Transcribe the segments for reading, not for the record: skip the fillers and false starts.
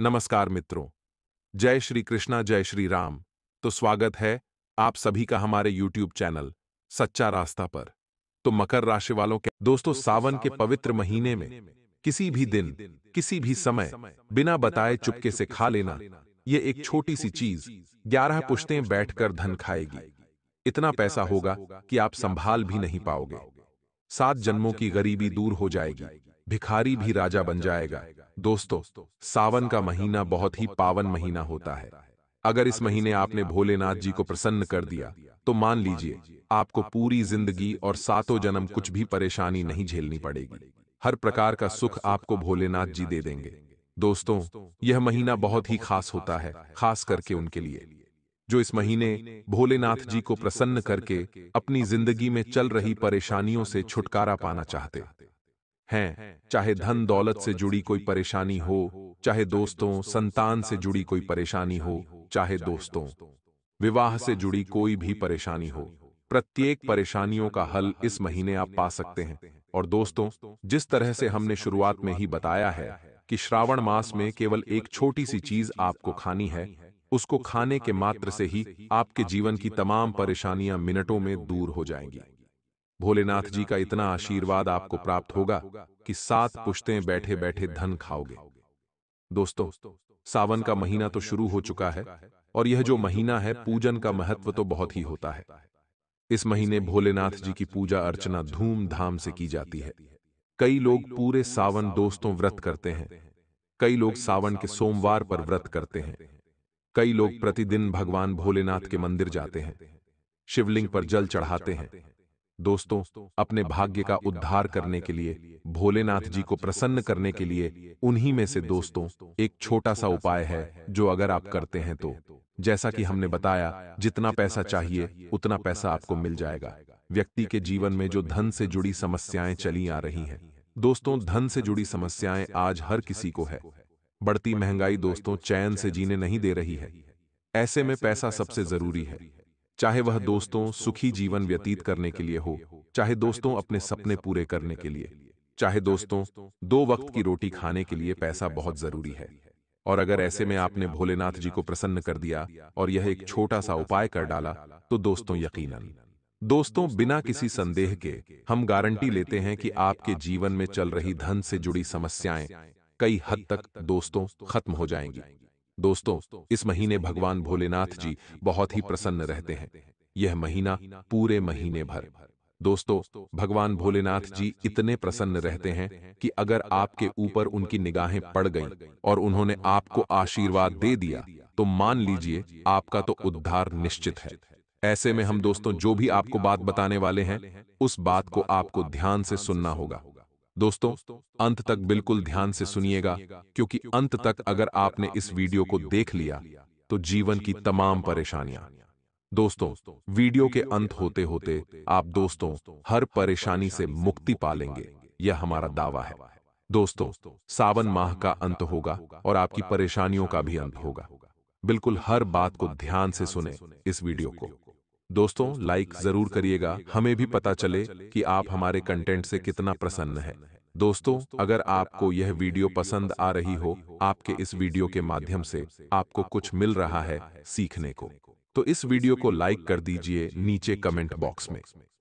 नमस्कार मित्रों। जय श्री कृष्णा, जय श्री राम। तो स्वागत है आप सभी का हमारे YouTube चैनल सच्चा रास्ता पर। तो मकर राशि वालों के दोस्तों, सावन के पवित्र महीने में किसी भी दिन, किसी भी समय बिना बताए चुपके से खा लेना, ये एक छोटी सी चीज 11 पुश्तें बैठकर धन खाएगी। इतना पैसा होगा कि आप संभाल भी नहीं पाओगे। 7 जन्मों की गरीबी दूर हो जाएगी, भिखारी भी राजा बन जाएगा। दोस्तों, सावन का महीना बहुत ही पावन महीना होता है। अगर इस महीने आपने भोलेनाथ जी को प्रसन्न कर दिया, तो मान लीजिए आपको पूरी जिंदगी और सातों जन्म कुछ भी परेशानी नहीं झेलनी पड़ेगी। हर प्रकार का सुख आपको भोलेनाथ जी दे देंगे। दोस्तों, यह महीना बहुत ही खास होता है, खास करके उनके लिए जो इस महीने भोलेनाथ जी को प्रसन्न करके अपनी जिंदगी में चल रही परेशानियों से छुटकारा पाना चाहते हैं। चाहे धन दौलत से जुड़ी कोई परेशानी हो, चाहे दोस्तों संतान से जुड़ी कोई परेशानी हो, चाहे दोस्तों विवाह से जुड़ी कोई भी परेशानी हो, प्रत्येक परेशानियों का हल इस महीने आप पा सकते हैं। और दोस्तों, जिस तरह से हमने शुरुआत में ही बताया है कि श्रावण मास में केवल एक छोटी सी चीज आपको खानी है, उसको खाने के मात्र से ही आपके जीवन की तमाम परेशानियां मिनटों में दूर हो जाएंगी। भोलेनाथ जी का इतना आशीर्वाद आपको प्राप्त होगा कि 7 पुश्तें बैठे बैठे धन खाओगे। दोस्तों, सावन का महीना तो शुरू हो चुका है, और यह जो महीना है, पूजन का महत्व तो बहुत ही होता है। इस महीने भोलेनाथ जी की पूजा अर्चना धूमधाम से की जाती है। कई लोग पूरे सावन दोस्तों व्रत करते हैं। कई लोग सावन के सोमवार पर व्रत करते हैं। कई लोग प्रतिदिन भगवान भोलेनाथ के मंदिर जाते हैं, शिवलिंग पर जल चढ़ाते हैं। दोस्तों, अपने भाग्य का उद्धार करने के लिए, भोलेनाथ जी को प्रसन्न करने के लिए, उन्हीं में से दोस्तों एक छोटा सा उपाय है जो अगर आप करते हैं तो, जैसा कि हमने बताया, जितना पैसा चाहिए उतना पैसा आपको मिल जाएगा। व्यक्ति के जीवन में जो धन से जुड़ी समस्याएं चली आ रही हैं, दोस्तों धन से जुड़ी समस्याएं आज हर किसी को है। बढ़ती महंगाई दोस्तों चैन से जीने नहीं दे रही है। ऐसे में पैसा सबसे जरूरी है। चाहे वह दोस्तों सुखी जीवन व्यतीत करने के लिए हो, चाहे दोस्तों अपने सपने पूरे करने के लिए, चाहे दोस्तों 2 वक्त की रोटी खाने के लिए पैसा बहुत जरूरी है। और अगर ऐसे में आपने भोलेनाथ जी को प्रसन्न कर दिया और यह एक छोटा सा उपाय कर डाला, तो दोस्तों यकीनन, दोस्तों बिना किसी संदेह के हम गारंटी लेते हैं कि आपके जीवन में चल रही धन से जुड़ी समस्याएं कई हद तक दोस्तों खत्म हो जाएंगी। दोस्तों, इस महीने भगवान भोलेनाथ जी बहुत ही प्रसन्न रहते हैं। यह महीना पूरे महीने भर दोस्तों भगवान भोलेनाथ जी इतने प्रसन्न रहते हैं कि अगर आपके ऊपर उनकी निगाहें पड़ गईं और उन्होंने आपको आशीर्वाद दे दिया, तो मान लीजिए आपका तो उद्धार निश्चित है। ऐसे में हम दोस्तों जो भी आपको बात बताने वाले हैं, उस बात को आपको ध्यान से सुनना होगा। दोस्तों, अंत तक बिल्कुल ध्यान से सुनिएगा, क्योंकि अंत तक अगर आपने इस वीडियो को देख लिया, तो जीवन की तमाम परेशानियां, दोस्तों वीडियो के अंत होते होते आप दोस्तों हर परेशानी से मुक्ति पा लेंगे। यह हमारा दावा है। दोस्तों, सावन माह का अंत होगा और आपकी परेशानियों का भी अंत होगा। बिल्कुल हर बात को ध्यान से सुने इस वीडियो को। दोस्तों, लाइक जरूर करिएगा, हमें भी पता चले कि आप हमारे कंटेंट से कितना प्रसन्न है। दोस्तों, अगर आपको यह वीडियो पसंद आ रही हो, आपके इस वीडियो के माध्यम से आपको कुछ मिल रहा है सीखने को, तो इस वीडियो को लाइक कर दीजिए। नीचे कमेंट बॉक्स में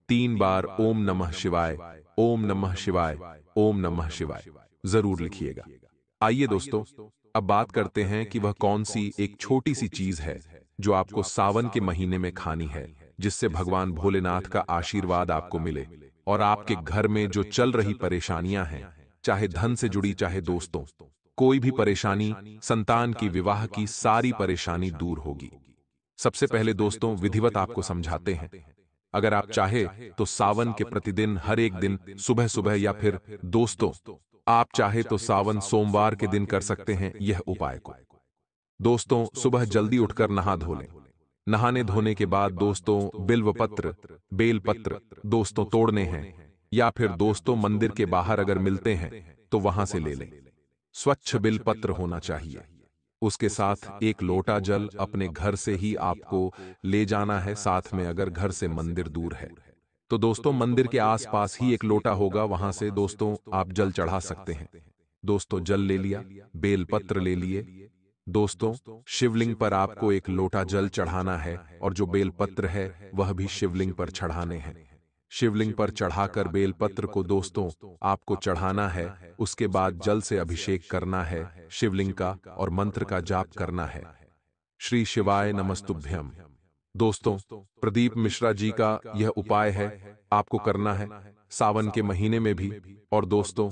3 बार ओम नमः शिवाय, ओम नमः शिवाय, ओम नमः शिवाय जरूर लिखिएगा। आइए दोस्तों, अब बात करते हैं कि वह कौन सी एक छोटी सी चीज है जो आपको सावन के महीने में खानी है, जिससे भगवान भोलेनाथ का आशीर्वाद आपको मिले और आपके घर में जो चल रही परेशानियां हैं, चाहे धन से जुड़ी, चाहे दोस्तों कोई भी परेशानी, संतान की, विवाह की, सारी परेशानी दूर होगी। सबसे पहले दोस्तों विधिवत आपको समझाते हैं। अगर आप चाहे तो सावन के प्रतिदिन हर एक दिन सुबह सुबह, या फिर दोस्तों आप चाहे तो सावन सोमवार के दिन कर सकते हैं यह उपाय को। दोस्तों, सुबह जल्दी उठकर नहा धो लें। नहाने धोने के बाद दोस्तों बिल्व पत्र, बेल पत्र दोस्तों तोड़ने हैं, या फिर दोस्तों मंदिर के बाहर अगर मिलते हैं तो वहां से ले लें। स्वच्छ बिल पत्र होना चाहिए। उसके साथ एक लोटा जल अपने घर से ही आपको ले जाना है। साथ में अगर घर से मंदिर दूर है तो दोस्तों मंदिर के आसपास ही एक लोटा होगा, वहां से दोस्तों आप जल चढ़ा सकते हैं। दोस्तों जल ले लिया, बेल पत्र ले लिए, दोस्तों, शिवलिंग पर आपको एक लोटा जल चढ़ाना है और जो बेलपत्र है वह भी शिवलिंग पर चढ़ाने हैं। शिवलिंग पर चढ़ाकर बेलपत्र को दोस्तों आपको चढ़ाना है। उसके बाद जल से अभिषेक करना है शिवलिंग का और मंत्र का जाप करना है। श्री शिवाय नमस्तुभ्यम। दोस्तों, प्रदीप मिश्रा जी का यह उपाय है, आपको करना है सावन के महीने में भी। और दोस्तों,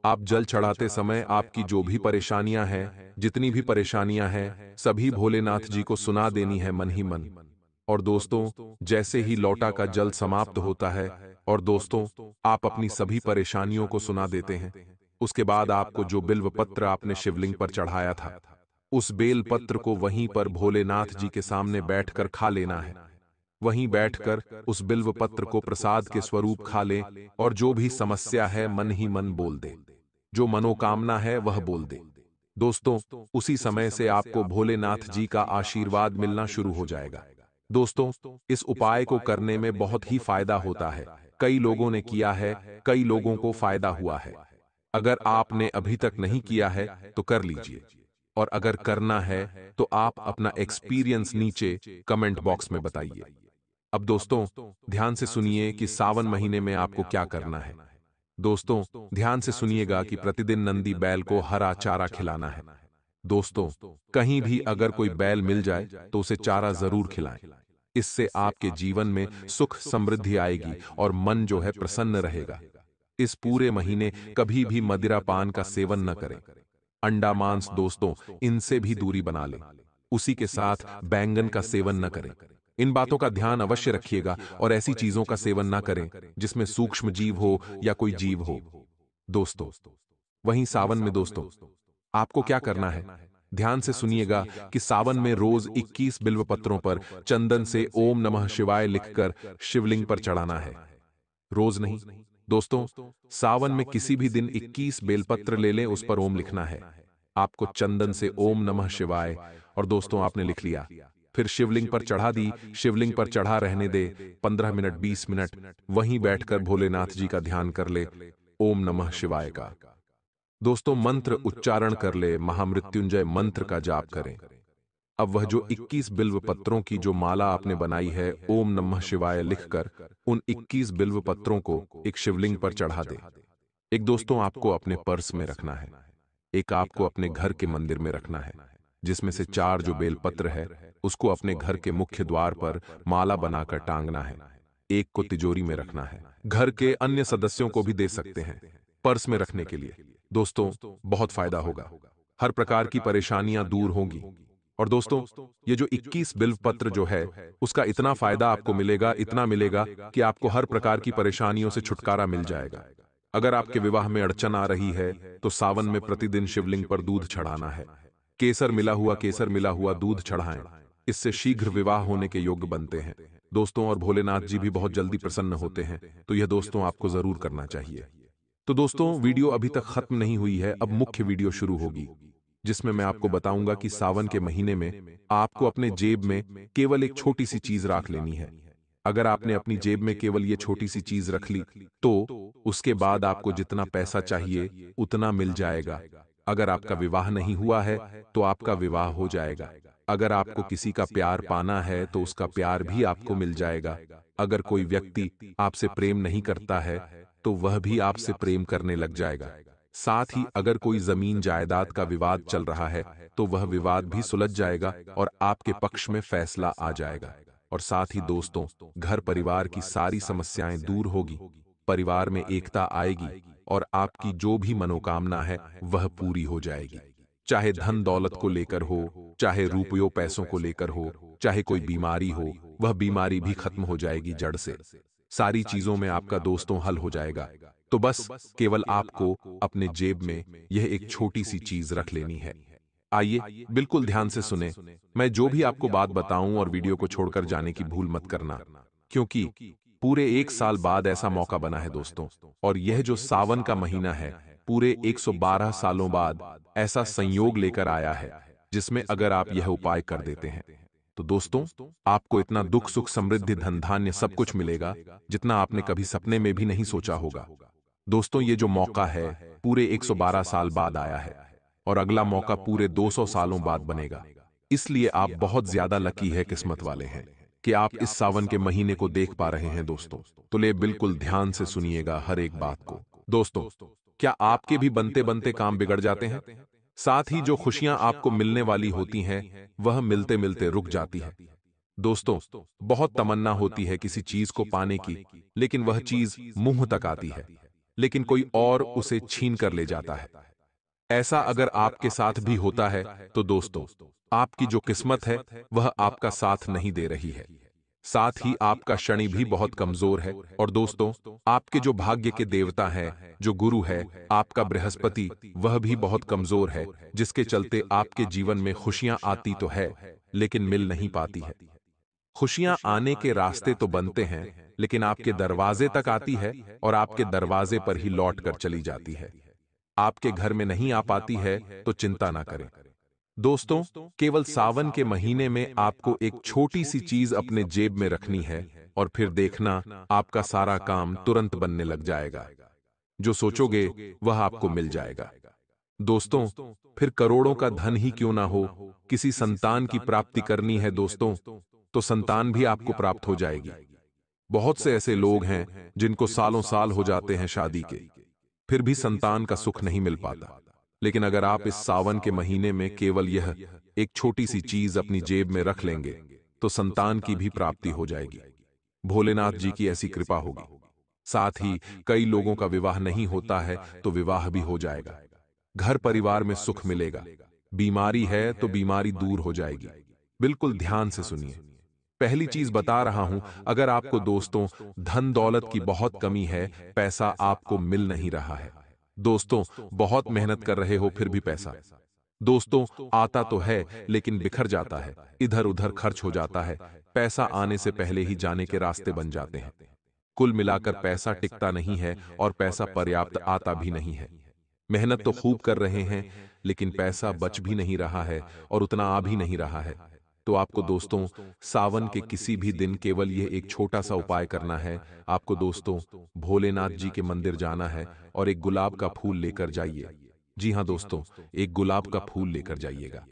आप जल चढ़ाते समय आपकी जो भी परेशानियां हैं, जितनी भी परेशानियां हैं, सभी भोलेनाथ जी को सुना देनी है मन ही मन। और दोस्तों, जैसे ही लौटा का जल समाप्त होता है और दोस्तों आप अपनी सभी परेशानियों को सुना देते हैं, उसके बाद आपको जो बिल्व पत्र आपने शिवलिंग पर चढ़ाया था, उस बेल पत्र को वहीं पर भोलेनाथ जी के सामने बैठकर खा लेना है। वहीं बैठकर उस बिल्व पत्र को प्रसाद के स्वरूप खा लें और जो भी समस्या है मन ही मन बोल दे। जो मनोकामना है वह बोल दे। दोस्तों, उसी समय से आपको भोलेनाथ जी का आशीर्वाद मिलना शुरू हो जाएगा। दोस्तों, इस उपाय को करने में बहुत ही फायदा होता है। कई लोगों ने किया है, कई लोगों को फायदा हुआ है। अगर आपने अभी तक नहीं किया है तो कर लीजिए, और अगर करना है तो आप अपना एक्सपीरियंस नीचे कमेंट बॉक्स में बताइए। अब दोस्तों, ध्यान से सुनिए कि सावन महीने में आपको क्या करना है। दोस्तों, ध्यान से सुनिएगा कि प्रतिदिन नंदी बैल को हरा चारा खिलाना है। दोस्तों, कहीं भी अगर कोई बैल मिल जाए तो उसे चारा जरूर खिलाएं। इससे आपके जीवन में सुख समृद्धि आएगी और मन जो है प्रसन्न रहेगा। इस पूरे महीने कभी भी मदिरा पान का सेवन न करें। अंडा मांस दोस्तों इनसे भी दूरी बना लें। उसी के साथ बैंगन का सेवन न करें। इन बातों का ध्यान अवश्य रखिएगा और ऐसी चीजों का सेवन न करें जिसमें सूक्ष्म जीव हो या कोई जीव हो। दोस्तों, वहीं सावन में दोस्तों आपको क्या करना है, ध्यान से सुनिएगा कि सावन में रोज 21 बिल्व पत्रों पर चंदन से ओम नमः शिवाय लिखकर शिवलिंग पर चढ़ाना है। रोज नहीं दोस्तों, सावन में किसी भी दिन 21 बेलपत्र ले लें, उस पर ओम लिखना है। आपको चंदन से ओम नमः शिवाय, और दोस्तों आपने लिख लिया, फिर शिवलिंग पर चढ़ा दी। शिवलिंग पर चढ़ा रहने दे 15 मिनट 20 मिनट, वहीं बैठकर भोलेनाथ जी का ध्यान कर ले ओम नमः शिवाय का। दोस्तों, मंत्र उच्चारण कर ले, महामृत्युंजय मंत्र का जाप करें। अब वह जो 21 बिल्व पत्रों की जो माला आपने बनाई है, ओम नमः शिवाय लिखकर उन 21 बिल्व पत्रों को एक शिवलिंग पर चढ़ा दे। एक दोस्तों आपको अपने पर्स में रखना है, एक आपको अपने घर के मंदिर में रखना है, जिसमें से 4 जो बेलपत्र है उसको अपने घर के मुख्य द्वार पर माला बनाकर टांगना है। एक को तिजोरी में रखना है। घर के अन्य सदस्यों को भी दे सकते हैं पर्स में रखने के लिए। दोस्तों, बहुत फायदा होगा, हर प्रकार की परेशानियां दूर होंगी। और दोस्तों, ये जो 21 बिल्व पत्र जो है उसका इतना फायदा आपको मिलेगा, इतना मिलेगा कि आपको हर प्रकार की परेशानियों से छुटकारा मिल जाएगा। अगर आपके विवाह में अड़चन आ रही है तो सावन में प्रतिदिन शिवलिंग पर दूध चढ़ाना है। केसर मिला हुआ दूध चढ़ाएं, इससे शीघ्र विवाह होने के योग्य बनते हैं दोस्तों। और भोलेनाथ जी भी बहुत जल्दी प्रसन्न होते हैं, तो यह दोस्तों आपको जरूर करना चाहिए। तो दोस्तों, वीडियो अभी तक खत्म नहीं हुई है, अब मुख्य वीडियो शुरू होगी, जिसमें मैं आपको बताऊंगा कि सावन के महीने में आपको अपने जेब में केवल एक छोटी सी चीज रख लेनी है। अगर आपने अपनी जेब में केवल ये छोटी सी चीज रख ली तो उसके बाद आपको जितना पैसा चाहिए उतना मिल जाएगा। अगर आपका विवाह नहीं हुआ है तो आपका विवाह हो जाएगा। अगर आपको किसी का प्यार पाना है तो उसका प्यार भी आपको मिल जाएगा। अगर कोई व्यक्ति आपसे प्रेम नहीं करता है तो वह भी आपसे प्रेम करने लग जाएगा। साथ ही अगर कोई जमीन जायदाद का विवाद चल रहा है तो वह विवाद भी सुलझ जाएगा और आपके पक्ष में फैसला आ जाएगा। और साथ ही दोस्तों, घर परिवार की सारी समस्याएं दूर होगी, परिवार में एकता आएगी और आपकी जो भी मनोकामना है वह पूरी हो जाएगी। चाहे धन दौलत को लेकर हो, चाहे रुपयों पैसों को लेकर हो, चाहे कोई बीमारी हो, वह बीमारी भी खत्म हो जाएगी जड़ से। सारी चीजों में आपका दोस्तों हल हो जाएगा। तो बस केवल आपको अपने जेब में यह एक छोटी सी चीज रख लेनी है। आइए बिल्कुल ध्यान से सुने, मैं जो भी आपको बात बताऊं और वीडियो को छोड़कर जाने की भूल मत करना, क्योंकि पूरे 1 साल बाद ऐसा मौका बना है दोस्तों। और यह जो सावन का महीना है पूरे 112 सालों बाद ऐसा संयोग लेकर आया है, जिसमें अगर आप यह उपाय कर देते हैं तो दोस्तों आपको इतना दुख सुख समृद्धि धन धान्य सब कुछ मिलेगा जितना आपने कभी सपने में भी नहीं सोचा होगा। दोस्तों, ये जो मौका है पूरे 112 साल बाद आया है। और अगला मौका पूरे 200 सालों बाद बनेगा। इसलिए आप बहुत ज्यादा लकी है, किस्मत वाले हैं कि आप इस सावन के महीने को देख पा रहे हैं दोस्तों। तो ले बिल्कुल ध्यान से सुनिएगा हर एक बात को। दोस्तों, क्या आपके भी बनते बनते काम बिगड़ जाते हैं? साथ ही जो खुशियां आपको मिलने वाली होती हैं, वह मिलते मिलते रुक जाती है। दोस्तों, बहुत तमन्ना होती है किसी चीज को पाने की, लेकिन वह चीज मुंह तक आती है, लेकिन कोई और उसे छीन कर ले जाता है। ऐसा अगर आपके साथ भी होता है, तो दोस्तों, आपकी जो किस्मत है, वह आपका साथ नहीं दे रही है। साथ ही आपका शनि भी बहुत कमजोर है। और दोस्तों, आपके जो भाग्य के देवता हैं, जो गुरु है, आपका बृहस्पति, वह भी बहुत कमजोर है, जिसके चलते आपके जीवन में खुशियां आती तो है, लेकिन मिल नहीं पाती है। खुशियां आने के रास्ते तो बनते हैं, लेकिन आपके दरवाजे तक आती है और आपके दरवाजे पर ही लौट कर चली जाती है। आपके घर में नहीं आ पाती है, तो चिंता ना करें। दोस्तों, केवल सावन के महीने में आपको एक छोटी सी चीज अपने जेब में रखनी है और फिर देखना, आपका सारा काम तुरंत बनने लग जाएगा। जो सोचोगे वह आपको मिल जाएगा। दोस्तों, फिर करोड़ों का धन ही क्यों ना हो, किसी संतान की प्राप्ति करनी है दोस्तों, तो संतान भी आपको प्राप्त हो जाएगी। बहुत से ऐसे लोग हैं जिनको सालों साल हो जाते हैं शादी के, फिर भी संतान का सुख नहीं मिल पाता। लेकिन अगर आप इस सावन के महीने में केवल यह एक छोटी सी चीज अपनी जेब में रख लेंगे, तो संतान की भी प्राप्ति हो जाएगी। भोलेनाथ जी की ऐसी कृपा होगी। साथ ही कई लोगों का विवाह नहीं होता है, तो विवाह भी हो जाएगा। घर परिवार में सुख मिलेगा। बीमारी है तो बीमारी दूर हो जाएगी। बिल्कुल ध्यान से सुनिए। पहली चीज बता रहा हूं, अगर आपको दोस्तों धन दौलत की बहुत कमी है, पैसा आपको मिल नहीं रहा है, दोस्तों बहुत मेहनत कर रहे हो फिर भी पैसा दोस्तों आता तो है, लेकिन बिखर जाता है, इधर उधर खर्च हो जाता है, पैसा आने से पहले ही जाने के रास्ते बन जाते हैं। कुल मिलाकर पैसा टिकता नहीं है और पैसा पर्याप्त आता भी नहीं है। मेहनत तो खूब कर रहे हैं, लेकिन पैसा बच भी नहीं रहा है और उतना आ भी नहीं रहा है। तो आपको दोस्तों सावन के किसी भी दिन केवल यह एक छोटा सा उपाय करना है। आपको दोस्तों भोलेनाथ जी के मंदिर जाना है और एक गुलाब का फूल लेकर जाइए। जी हाँ दोस्तों, एक गुलाब का फूल लेकर जाइएगा।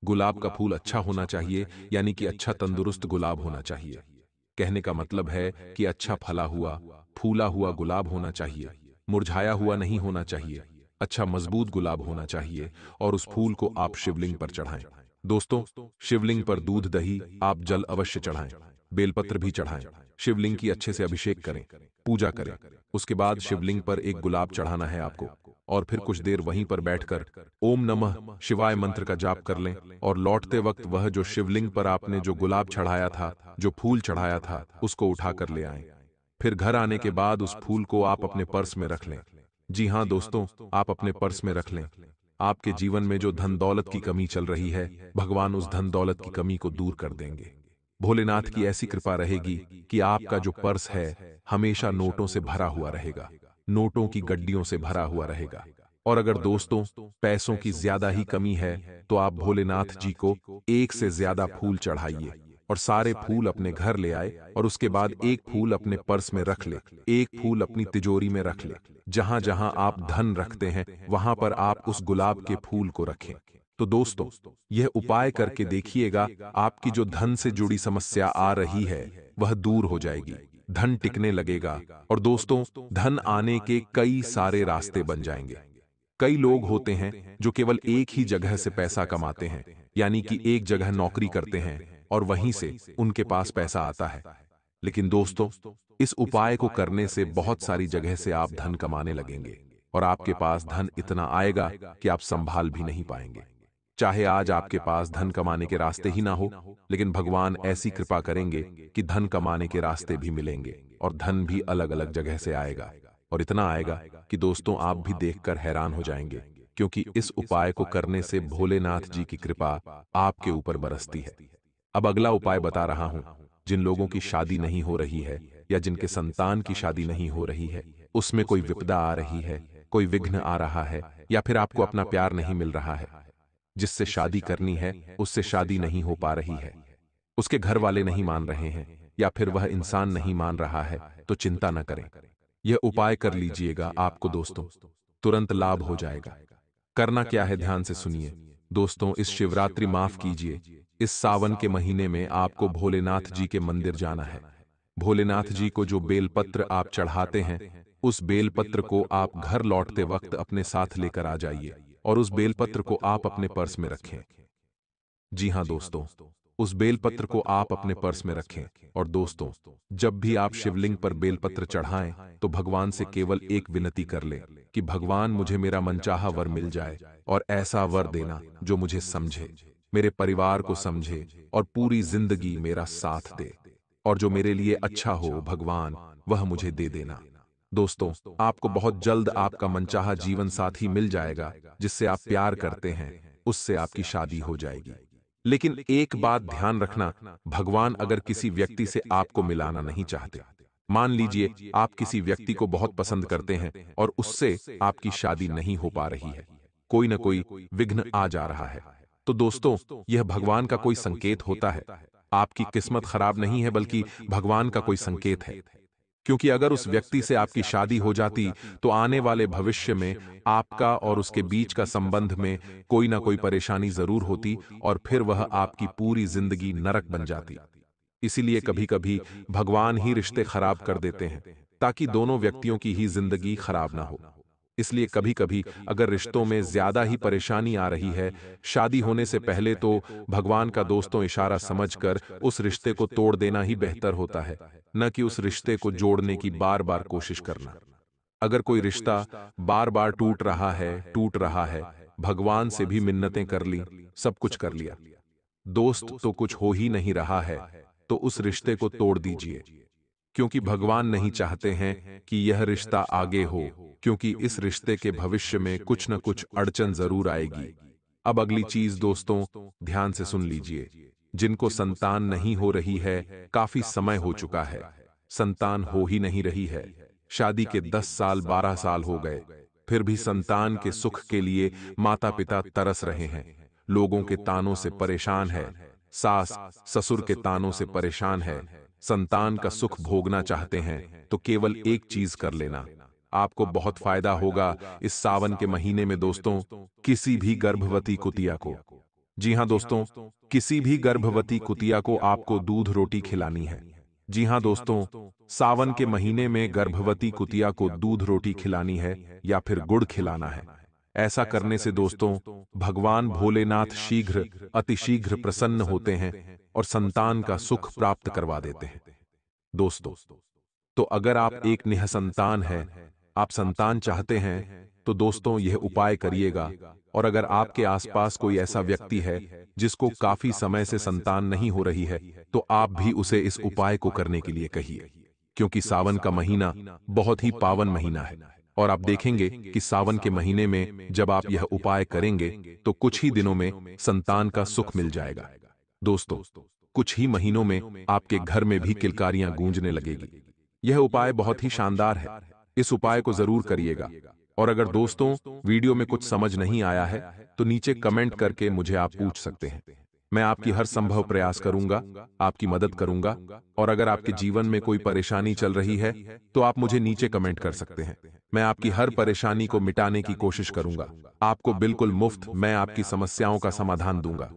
गुलाब का फूल अच्छा होना चाहिए, यानी कि अच्छा तंदुरुस्त गुलाब होना चाहिए। कहने का मतलब है कि अच्छा फला हुआ, फूला हुआ गुलाब होना चाहिए, मुरझाया हुआ नहीं होना चाहिए। अच्छा मजबूत गुलाब होना चाहिए और उस फूल को आप शिवलिंग पर चढ़ाएं। दोस्तों, शिवलिंग पर दूध दही आप जल अवश्य चढ़ाएं, बेलपत्र भी चढ़ाएं। शिवलिंग की अच्छे से अभिषेक करें, पूजा करें। उसके बाद शिवलिंग पर एक गुलाब चढ़ाना है आपको और फिर कुछ देर वहीं पर बैठकर ओम नमः शिवाय मंत्र का जाप कर लें और लौटते वक्त वह जो शिवलिंग पर आपने जो गुलाब चढ़ाया था, जो फूल चढ़ाया था, उसको उठाकर ले आएं। फिर घर आने के बाद उस फूल को आप अपने पर्स में रख लें। जी हाँ दोस्तों, आप अपने पर्स में रख लें। आपके जीवन में जो धन दौलत की कमी चल रही है, भगवान उस धन दौलत की कमी को दूर कर देंगे। भोलेनाथ की ऐसी कृपा रहेगी कि आपका जो पर्स है हमेशा नोटों से भरा हुआ रहेगा, नोटों की गड्डियों से भरा हुआ रहेगा। और अगर दोस्तों पैसों की ज्यादा ही कमी है, तो आप भोलेनाथ जी को एक से ज्यादा फूल चढ़ाइए और सारे फूल अपने घर ले आए और उसके बाद एक फूल अपने पर्स में रख ले, एक फूल अपनी तिजोरी में रख ले। जहां जहां आप धन रखते हैं, वहां पर आप उस गुलाब के फूल को रखें। तो दोस्तों यह उपाय करके देखिएगा, आपकी जो धन से जुड़ी समस्या आ रही है वह दूर हो जाएगी, धन टिकने लगेगा और दोस्तों धन आने के कई सारे रास्ते बन जाएंगे। कई लोग होते हैं जो केवल एक ही जगह से पैसा कमाते हैं, यानी कि एक जगह नौकरी करते हैं और वहीं से उनके पास पैसा आता है। लेकिन दोस्तों इस उपाय को करने से बहुत सारी जगह से आप धन कमाने लगेंगे और आपके पास धन इतना आएगा कि आप संभाल भी नहीं पाएंगे। चाहे आज आपके पास धन कमाने के रास्ते ही ना हो, लेकिन भगवान ऐसी कृपा करेंगे कि धन कमाने के रास्ते भी मिलेंगे और धन भी अलग अलग जगह से आएगा और इतना आएगा कि दोस्तों आप भी देखकर हैरान हो जाएंगे, क्योंकि इस उपाय को करने से भोलेनाथ जी की कृपा आपके ऊपर बरसती है। अब अगला उपाय बता रहा हूं। जिन लोगों की शादी नहीं हो रही है या जिनके संतान की शादी नहीं हो रही है, उसमें कोई विपदा आ रही है, कोई विघ्न आ रहा है, या फिर आपको अपना प्यार नहीं मिल रहा है, जिससे शादी करनी है उससे शादी नहीं हो पा रही है, उसके घर वाले नहीं मान रहे हैं या फिर वह इंसान नहीं मान रहा है, तो चिंता न करें। यह उपाय कर लीजिएगा, आपको दोस्तों तुरंत लाभ हो जाएगा। करना क्या है, ध्यान से सुनिए। दोस्तों, इस शिवरात्रि माफ कीजिए, इस सावन के महीने में आपको भोलेनाथ जी के मंदिर जाना है। भोलेनाथ जी को जो बेलपत्र आप चढ़ाते हैं, उस बेलपत्र को आप घर लौटते वक्त अपने साथ लेकर आ जाइए और उस बेलपत्र को आप अपने पर्स में रखें। जी हाँ दोस्तों, उस बेलपत्र को आप अपने पर्स में रखें। और दोस्तों, जब भी आप शिवलिंग पर बेलपत्र चढ़ाएं, तो भगवान से केवल एक विनती कर लें कि भगवान, मुझे मेरा मनचाहा वर मिल जाए और ऐसा वर देना जो मुझे समझे, मेरे परिवार को समझे और पूरी जिंदगी मेरा साथ दे, और जो मेरे लिए अच्छा हो भगवान, वह मुझे दे देना। दोस्तों, आपको बहुत जल्द आपका मनचाहा जीवन साथी मिल जाएगा, जिससे आप प्यार करते हैं, उससे आपकी शादी हो जाएगी। लेकिन एक बात ध्यान रखना, भगवान अगर किसी व्यक्ति से आपको मिलाना नहीं चाहते, मान लीजिए आप किसी व्यक्ति को बहुत पसंद करते हैं और उससे आपकी शादी नहीं हो पा रही है, कोई ना कोई विघ्न आ जा रहा है, तो दोस्तों, यह भगवान का कोई संकेत होता है। आपकी किस्मत खराब नहीं है, बल्कि भगवान का कोई संकेत है। क्योंकि अगर उस व्यक्ति से आपकी शादी हो जाती, तो आने वाले भविष्य में आपका और उसके बीच का संबंध में कोई ना कोई परेशानी जरूर होती और फिर वह आपकी पूरी जिंदगी नरक बन जाती। इसीलिए कभी-कभी भगवान ही रिश्ते खराब कर देते हैं, ताकि दोनों व्यक्तियों की ही जिंदगी खराब ना हो। इसलिए कभी-कभी अगर रिश्तों में ज्यादा ही परेशानी आ रही है, शादी होने से पहले तो भगवान का दोस्तों इशारा समझकर उस रिश्ते को तोड़ देना ही बेहतर होता है, न कि उस रिश्ते को जोड़ने की बार-बार कोशिश करना। अगर कोई रिश्ता बार-बार टूट रहा है, भगवान से भी मिन्नतें कर ली, सब कुछ कर लिया, दोस्त तो कुछ हो ही नहीं रहा है, तो उस रिश्ते को तोड़ दीजिए। क्योंकि भगवान नहीं चाहते हैं कि यह रिश्ता आगे हो, क्योंकि इस रिश्ते के भविष्य में कुछ न कुछ अड़चन जरूर आएगी। अब अगली चीज दोस्तों, ध्यान से सुन लीजिए। जिनको संतान नहीं हो रही है, काफी समय हो चुका है, संतान हो ही नहीं रही है, शादी के 10 साल 12 साल हो गए, फिर भी संतान के सुख के लिए माता पिता तरस रहे हैं, लोगों के तानों से परेशान है, सास ससुर के तानों से परेशान है, संतान का सुख भोगना चाहते हैं, तो केवल एक चीज कर लेना, आपको बहुत फायदा होगा इस सावन के महीने में दोस्तों। किसी भी गर्भवती कुतिया को, जी हां दोस्तों, किसी भी गर्भवती कुतिया को आपको दूध रोटी खिलानी है। जी हां दोस्तों, सावन के महीने में गर्भवती कुतिया को दूध रोटी खिलानी है या फिर गुड़ खिलाना है। ऐसा करने से दोस्तों, भगवान भोलेनाथ शीघ्र अतिशीघ्र प्रसन्न होते हैं और संतान का सुख प्राप्त करवा देते हैं। दोस्तों, तो अगर आप एक निःसंतान हैं, आप संतान चाहते हैं, तो दोस्तों यह उपाय करिएगा। और अगर आपके आसपास कोई ऐसा व्यक्ति है जिसको काफी समय से संतान नहीं हो रही है, तो आप भी उसे इस उपाय को करने के लिए कहिए। क्योंकि सावन का महीना बहुत ही पावन महीना है और आप देखेंगे कि सावन के महीने में जब आप यह उपाय करेंगे, तो कुछ ही दिनों में संतान का सुख मिल जाएगा। दोस्तों, कुछ ही महीनों में आपके घर में भी किलकारियां गूंजने लगेगी। यह उपाय बहुत ही शानदार है, इस उपाय को जरूर करिएगा। और अगर दोस्तों वीडियो में कुछ समझ नहीं आया है, तो नीचे कमेंट करके मुझे आप पूछ सकते हैं। मैं आपकी हर संभव प्रयास करूंगा, आपकी मदद करूंगा। और अगर आपके जीवन में कोई परेशानी चल रही है, तो आप मुझे नीचे कमेंट कर सकते हैं। मैं आपकी हर परेशानी को मिटाने की कोशिश करूंगा। आपको बिल्कुल मुफ्त मैं आपकी समस्याओं का समाधान दूंगा।